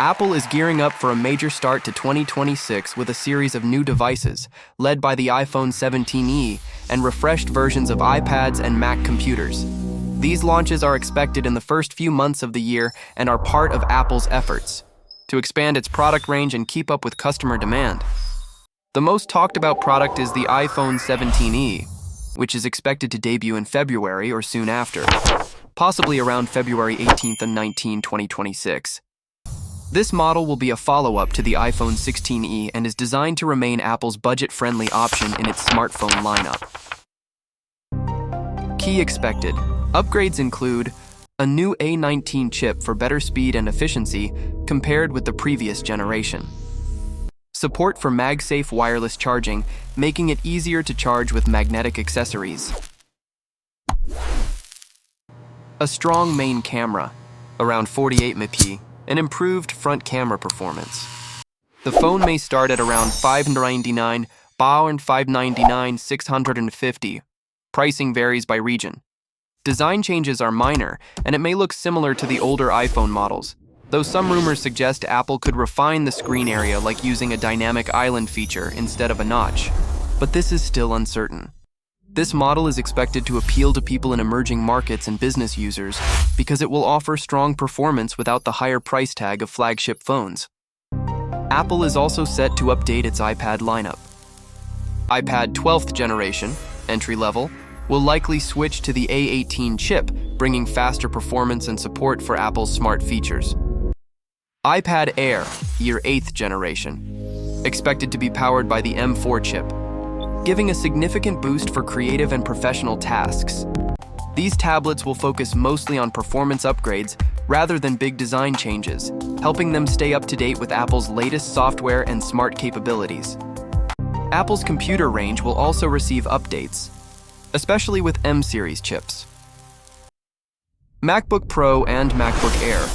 Apple is gearing up for a major start to 2026 with a series of new devices, led by the iPhone 17e and refreshed versions of iPads and Mac computers. These launches are expected in the first few months of the year and are part of Apple's efforts to expand its product range and keep up with customer demand. The most talked about product is the iPhone 17e, which is expected to debut in February or soon after, possibly around February 18th and 19, 2026. This model will be a follow-up to the iPhone 16e and is designed to remain Apple's budget-friendly option in its smartphone lineup. Key expected upgrades include a new A19 chip for better speed and efficiency compared with the previous generation. Support for MagSafe wireless charging, making it easier to charge with magnetic accessories. A strong main camera, around 48 MP, and improved front camera performance. The phone may start at around $599, and $599, $650. Pricing varies by region. Design changes are minor, and it may look similar to the older iPhone models, though some rumors suggest Apple could refine the screen area like using a dynamic island feature instead of a notch. But this is still uncertain. This model is expected to appeal to people in emerging markets and business users because it will offer strong performance without the higher price tag of flagship phones. Apple is also set to update its iPad lineup. iPad 12th generation, entry-level, will likely switch to the A18 chip, bringing faster performance and support for Apple's smart features. iPad Air, year 8th generation, expected to be powered by the M4 chip, giving a significant boost for creative and professional tasks. These tablets will focus mostly on performance upgrades rather than big design changes, helping them stay up to date with Apple's latest software and smart capabilities. Apple's computer range will also receive updates, especially with M-series chips. MacBook Pro and MacBook Air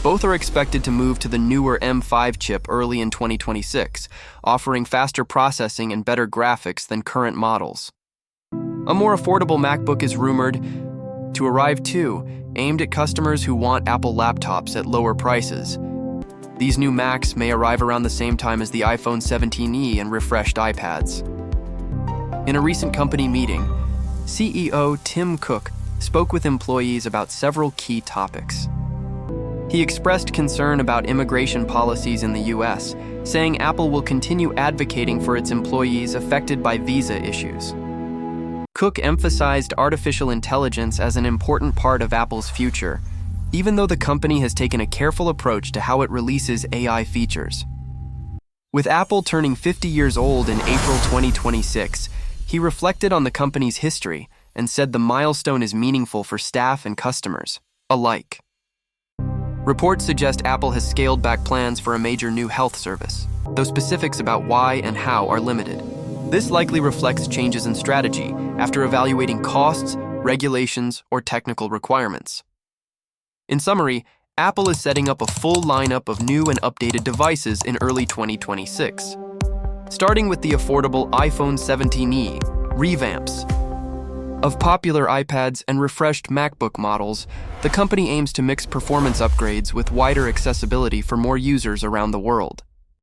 both are expected to move to the newer M5 chip early in 2026, offering faster processing and better graphics than current models. A more affordable MacBook is rumored to arrive too, aimed at customers who want Apple laptops at lower prices. These new Macs may arrive around the same time as the iPhone 17e and refreshed iPads. In a recent company meeting, CEO Tim Cook spoke with employees about several key topics. He expressed concern about immigration policies in the US, saying Apple will continue advocating for its employees affected by visa issues. Cook emphasized artificial intelligence as an important part of Apple's future, even though the company has taken a careful approach to how it releases AI features. With Apple turning 50 years old in April 2026, he reflected on the company's history and said the milestone is meaningful for staff and customers alike. Reports suggest Apple has scaled back plans for a major new health service, though specifics about why and how are limited. This likely reflects changes in strategy after evaluating costs, regulations, or technical requirements. In summary, Apple is setting up a full lineup of new and updated devices in early 2026. Starting with the affordable iPhone 17e, revamps of popular iPads and refreshed MacBook models, the company aims to mix performance upgrades with wider accessibility for more users around the world.